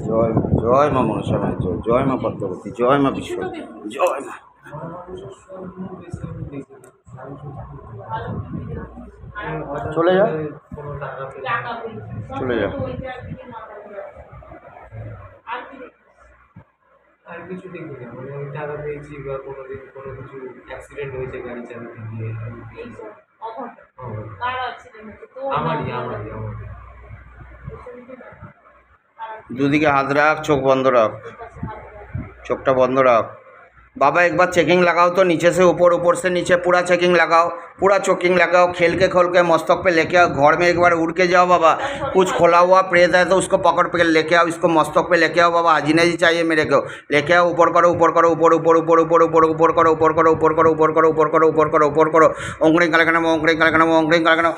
জয় জয় মা মনসা মায়ের জয়, জয় মা পদ্মাবতী, জয় মা বিশ্ব, জয় মা। চলে যা, চলে যা। আর কিছু দেখি না, মানে আমি টাকা পেয়েছি বা কোনোদিন কোনো কিছু অ্যাক্সিডেন্ট হয়েছে গাড়ি চালাতে গিয়ে, আমারই। দুদিকে হাত রাখ, চোখ বন্ধ রাখ, চোখটা বন্ধ রাখ। बाबा एक बार चेकिंग लगाओ तो नीचे से ऊपर, ऊपर से नीचे पूरा चेकिंग लगाओ, पूरा चेकिंग लगाओ, खेल के खोल के मस्तक पे लेके आओ। घर में एक बार उड़ के जाओ बाबा, कुछ खोला हुआ प्रेत है तो उसको पकड़ पे लेके आओ, इसको मस्तक पे लेके आओ बाबा। हाजी नहीं चाहिए मेरे को, लेके आओ। ऊपर करो, ऊपर करो, ऊपर ऊपर ऊपर ऊपर ऊपर ऊपर करो, ऊपर करो, ऊपर करो, ऊपर करो, ऊपर करो, ऊपर करो, ऊपर करो। ओंकरिंग कलकनम, ओंकरिंग कलकनम, ओंकरिंग कलकनम,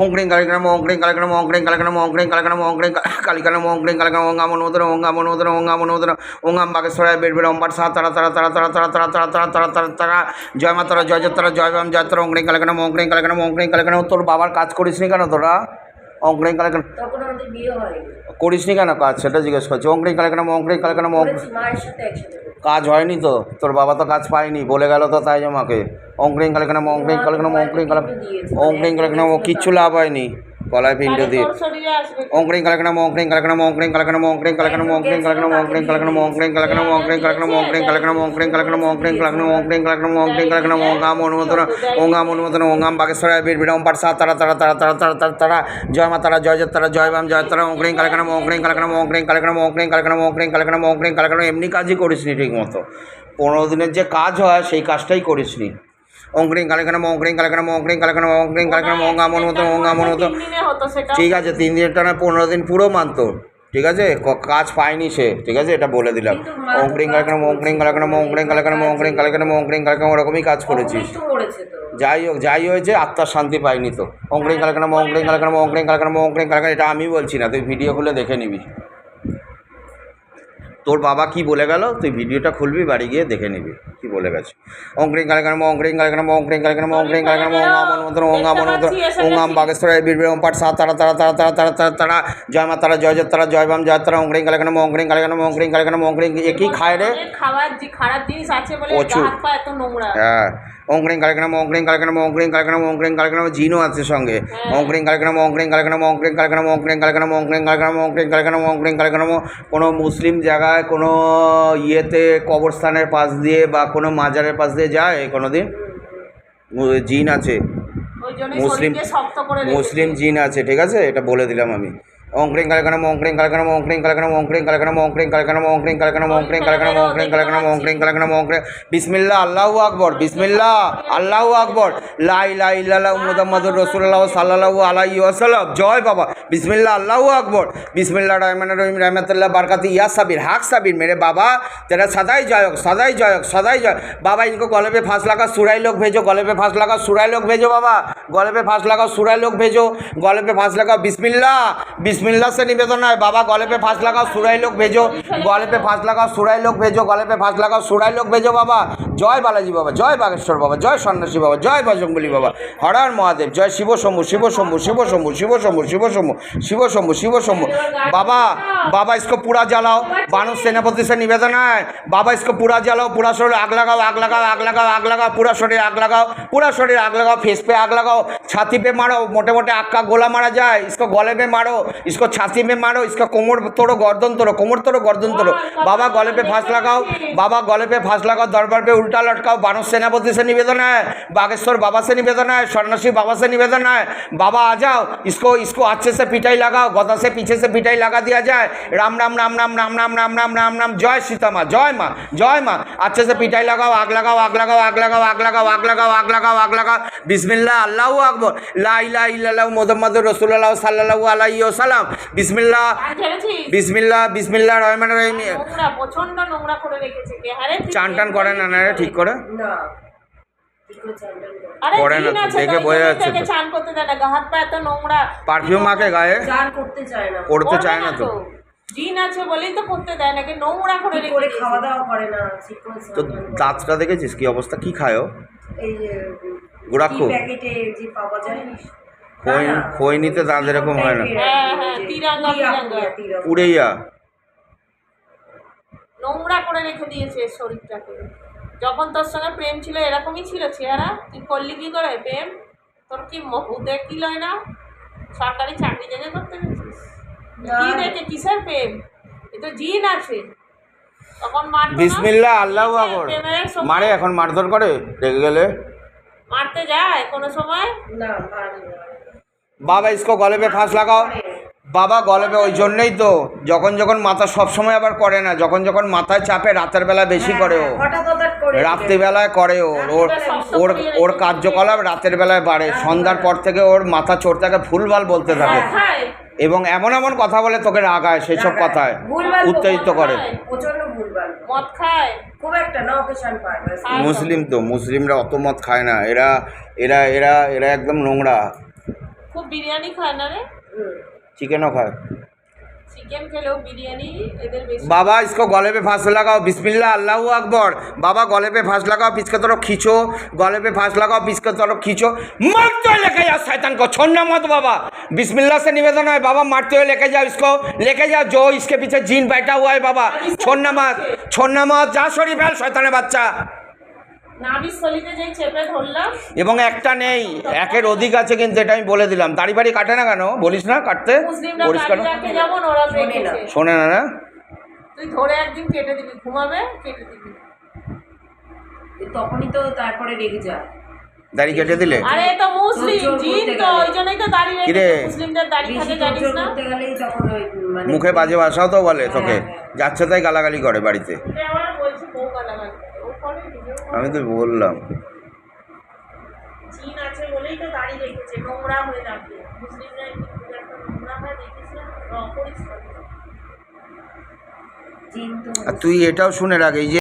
ओंकरिंग कलकनम, ओंकरिंग कलकनम, ओंकरिंग कलकनम, ओंकरिंग कलकनम, ओंकरिंग कलकनम, ओंकरिंग कलकनम, ओंगाम अनुदर, ओंगाम अनुदर, ओंगाम अनुदर, ओंगाम बागेश्वराय बेड़ ओंबाट सा तरा तरा तरा तरा तरा तरा तरा तरा तरा तरा तरा। जय मातारा, जय जतरा, जय बाम जय तरा। ओंकरिंग कलकनम, ओंकरिंग कलकनम, ओंकरिंग कलकनम। তোর বাবার কাজ করিসনি কেন তোরা? অঙ্করিং কালকনম তখন আমাদের বিয়ে হয় করিসনি কেন কাজ, সেটা জিজ্ঞেস করছি। অঙ্করিং কালকনম, অঙ্করিং কালকনম, মায়ের সাথে একসাথে কাজ হয়নি তো? তোর বাবা তো কাজ পায়নি, বলে গেল তো তাই আমাকে। অঙ্করিং কালকনম, অঙ্করিং কালকনম, অঙ্করিং কালকনম, অঙ্করিং কালকনম, কিচ্ছু লাভ হয়নি গলায় পিন্ডো দিয়ে। অঙ্করিং কালকনম, অঙ্করিং কালকনম, অঙ্করিং কালকনম, অঙ্করিং কালকনম, অঙ্করিং কালকনম, অঙ্করিং কালকনম, অঙ্করিং কালকনম, অঙ্করিং কালকনম, অঙ্করিং কালকনম, অঙ্করিং কালকনম, অঙ্করিং কালকনম, অঙ্করিং কালকনম, অঙ্করিং কালকনম, ওঙ্গাম অনুমোদন, ওঙ্গাম অনুমোদন, ওঙ্গাম বাগেশ্বরায় বীর ওম পাঠ সা তারা তারা তারা তারা তারা তারা তারা। জয় মা তারা, জয় জয় তারা, জয় বাম জয় তারা। অঙ্করিং কালকনম, অঙ্করিং কালকনম, অঙ্করিং কালকনম, অঙ্করিং কালকনম, অঙ্করিং কালকনম, অঙ্করিং কালকনম। এমনি কাজই করিসনি ঠিক মতো, 15 দিনের যে কাজ হয় সেই কাজটাই করিসনি। অঙ্করিং কালকনম, অঙ্করিং কালকনম, অঙ্করিং কালকনম, অঙ্করিং কালকনম, ওঙ্গাম অনুমোদন, ওঙ্গাম অনুমোদন। ঠিক আছে, 3 দিনের টানা 15 দিন পুরো মানতো, ঠিক আছে? কাজ পায়নি সে, ঠিক আছে, এটা বলে দিলাম। অঙ্করিং কালকনম, অঙ্করিং কালকনম, অঙ্করিং কালকনম, অঙ্করিং কালকনম, অঙ্করিং কালকনম, ওরকমই কাজ করেছিস। যাই হোক, যাই হয়েছে, আত্মার শান্তি পাইনি তো। অঙ্করিং কালকনম, অঙ্করিং কালকনম, অঙ্করিং কালকনম, অঙ্করিং কালকনম। এটা আমি বলছি না, তুই ভিডিও খুলে দেখে নিবি। তোর বাবা কি বলে গেল তুই ভিডিওটা খুলবি, বাড়ি গিয়ে দেখে নিবি কি বলে গেছে। অঙ্করিং কালকনম, অঙ্করিং কালকনম, অঙ্করিং কালকনম, অঙ্করিং কালকনম, ওঙ্গাম অনুমোদন, ওঙ্গাম অনুমোদন, ওঙ্গাম বাগেশ্বরায় বীর ওম পাঠ সা তারা তারা তারা তারা তারা তারা তারা। জয় মা তারা, জয় জয় তারা, জয় বাম জয় তারা। অঙ্করিং কালকনম, অঙ্করিং কালকনম, অঙ্করিং কালকনম, অঙ্করিং। একই খায় রে, খারাপ জিনিস আছে বলে হাত পা এত নোংরা। হ্যাঁ। অঙ্করিং কালকনম, অঙ্করিং কালকনম, অঙ্করিং কালকনম, অঙ্করিং কালকনম। জিনও আছে সঙ্গে। অঙ্করিং কালকনম, অঙ্করিং কালকনম, অঙ্করিং কালকনম, অঙ্করিং কালকনম, অঙ্করিং কালকনম, অঙ্করিং কালকনম, অঙ্করিং কালকনম। কোনো মুসলিম জায়গায়, কোনো ইয়েতে, কবরস্থানের পাশ দিয়ে বা কোনো মাজারের পাশ দিয়ে যায় কোনো দিন? জিন আছে, মুসলিম জিন আছে, ঠিক আছে, এটা বলে দিলাম আমি। অঙ্করিং কালকনম, অঙ্করিং কালকনম, অঙ্করিং কালকনম, অঙ্করিং কালকনম, অঙ্করিং কালকনম, অঙ্করিং কালকনম, অঙ্করিং কালকনম, অঙ্করিং কালকনম, অঙ্করিং কালকনম, অঙ্করিং। বিসমিল্লাহ, আল্লাহু আকবার, বিসমিল্লাহ, আল্লাহু আকবার, লা ইলাহা ইল্লাল্লাহু মুহাম্মাদুর রাসূলুল্লাহ সাল্লাল্লাহু আলাইহি ওয়াসাল্লাম। জয় বাবা, বিসমিল্লাহ, আল্লাহু আকবার, বিসমিল্লাহ রহমানির রহিম, रहमतुल्लाह बरकत। या साबिर, हक साबिर, मेरे बाबा तेरा सदाई जायक, सदाई जायक, सदाई जायक। बाबा इनको गले पे फांस लगा, सुराई लोग भेजो, गले पे फांस लगा, सुराई लोग भेजो बाबा, गले पे फांस लगाओ, सुराई लोग भेजो, गले पे फांस लगाओ। बिस्मिल्लाह, बिस्मिल्लाह से निवेदन है बाबा, गले पे फांस लगाओ, सुराई लोग भेजो, गले पे फांस लगाओ, सुराई लोग भेजो, गले पे फांस लगाओ, सुराई लोग भेजो बाबा। जय बालाजी बाबा, जय बागेश्वर बाबा, जय सन्यासी बाबा, जय बजरंगबली बाबा, हर हर महादेव, जय शिव शंभु, शिव शंभु, शिव शंभु, शिव शंभु, शिव शंभु, शिव शंभु, शिव शंभु। बाबा, बाबा इसको पूरा जलाओ, बानर सेनापति से निवेदन है बाबा, इसको पूरा जलाओ, पूरा शरीर आग लगाओ, आग लगाओ, आग लगाओ, आग लगाओ, पूरा शरीर आग लगाओ, पूरा शरीर आग लगाओ, फेस पे आग लगाओ, छाती पे मारो, मोटे मोटे आग का गोला मारा जाए, इसको गले में मारो, इसको छाती में मारो, इसका कोमर तोड़ो, गर्दन तोड़ो, कोमर तोड़ो, गर्दन तोड़ो। बाबा गले पे फांस लगाओ, बाबा गले पे फांस लगाओ, दरबार पे उल्टा लटकाओ। बानर सेनापति से निवेदन है, बागेश्वर बाबा से निवेदन है, सन्यासी बाबा से निवेदन है बाबा आ जाओ, इसको इसको अच्छे से पिटाई लगाओ, गदा से पीछे से पिटाई लगा दिया जाए। राम राम राम राम राम राम राम राम राम राम। जय सीता माँ, जय माँ, जय माँ। अच्छे से पिटाई लगाओ, आग लगाओ, आग लगाओ, आग लगाओ, आग लगाओ, आग लगाओ, आग लगाओ, आग लगाओ। बिस्मिल्लाह, अल्लाहु अकबर, ला इलाहा इल्लल्लाहु मुहम्मदुर रासूलुल्लाह सल्लल्लाहु अलैहि वसल्लम। बिस्मिल्लाह, बिस्मिल्लाह, बिस्मिल्लाह रहमानिर रहीम। নোংরা, প্রচন্ড নোংরা করে রেখেছে কে? আরে চান টান করে না, না ঠিক করে না, করে না, দেখে বোঝা যাচ্ছে তো। চান করতে দেয় না, হাত পা এত নোংরা, পারফিউম মাখে গায়ে, চান করতে চায় না, করতে চায় না তো। জিন আছে বলেই তো করতে দেয় নাকি, নোংরা করে করে খাওয়া দাওয়া করে না, ঠিক করে। তো দাঁতটা দেখেছিস কি অবস্থা, কি খায়ও? এই যে গুড়াক্ষু প্যাকেটে যে পাওয়া যায় খই খই নিতে তাদের এরকম হয় না হ্যাঁ, হ্যাঁ, তিরাঙ্গা, তিরাঙ্গা। উড়েইয়া নোংরা করে রেখে দিয়েছে শরীরটাকে। যখন তোর সঙ্গে প্রেম ছিল এরকমই ছিল চেহারা, তুই করলি কি করে প্রেম? তোর কি ভূতে কি লয় না? সরকারি চাকরি জেনে করতে গেছিস? কি দেখে কিসের প্রেম? এ তো জিন আছে। তখন মারতো না? বিসমিল্লাহ আল্লাহু আকবার প্রেমের সময় মারে এখন মারধর করে রেগে গেলে মারতে যায় কোনো সময়? না ভারী না। বাবা ইসকো গলে পে ফাঁস লাগাও বাবা গলে পে ওই জন্যই তো যখন যখন মাথা সব সময় আবার করে না যখন যখন মাথায় চাপে রাতের বেলা বেশি করে ও হঠাৎ হঠাৎ করে রাত্রিবেলায় করে ওর ওর ওর ওর কার্যকলাপ রাতের বেলায় বাড়ে সন্ধ্যার পর থেকে ওর মাথা চড়তে থাকে ভুলভাল বলতে থাকে খায় এবং এমন এমন কথা বলে তোকে রাগায় সেই সব কথায় ভুলভাল উত্তেজিত করে প্রচন্ড ভুলভাল মদ খায়। খুব একটা না অকেশন পায় ব্যাস। আর মুসলিম তো মুসলিমরা অত মদ খায় না এরা এরা এরা এরা একদম নোংরা খুব বিরিয়ানি খায় না রে? হুম। চিকেনও খায় চিকেন খেলেও বিরিয়ানি এদের বেশি। बाबा इसको गले पे फांस लगाओ बिस्मिल्लाह अल्लाह अकबर बाबा गले पे फांस लगाओ पीछे तरफ खींचो गले पे फांस लगाओ पीछे तरफ खींचो मारते हुए लेके जाओ शैतान को छोड़ना मत बाबा बिस्मिल्लाह से निवेदन है बाबा मारते हुए लेके जाओ इसको लेके जाओ जो इसके पीछे जीन बैठा हुआ है बाबा छोड़ना मत जा शरीफ है शैताনের বাচ্চা নাভির স্থলিতে যেই চেপে ধরলাম এবং একটা নেই একের অধিক আছে কিন্তু এটা আমি বলে দিলাম দাড়ি বাড়ি কাটে না কেন বলিস না কাটতে মুসলিমরা বলিস কেন দাড়ি রাখে যেমন ওরা রেখেছে। শোনে না না তুই ধরে একদিন কেটে দিবি, ঘুমাবে কেটে দিবি। তখনই তো তারপরে রেগে যায়। দাড়ি কেটে দিলে আরে এ তো মুসলিম জোর জিন করতে তো গেলে। ওই জন্যই তো দাড়ি কিরে? রেখেছে। মুসলিমদের দাড়ি বেশি থাকে জানিস জোর না? করতে গেলেই তখন ওই মানে মুখে বাজে ভাষাও তো বলে তোকে হ্যাঁ। যাচ্ছে তাই গালাগালি করে বাড়িতে এটা আবার বলছি বউ গালাগালি করে। ও করে নিজেও করে। আমি তো বললাম জিন আছে বলেই তো দাড়ি রেখেছে, নোংরা হয়ে যাবে। মুসলিমরা একটু খুব একটা নোংরা হয় দেখিস না? অপরিষ্কার। জিন তো আর তুই এটাও শুনে রাখ এই যে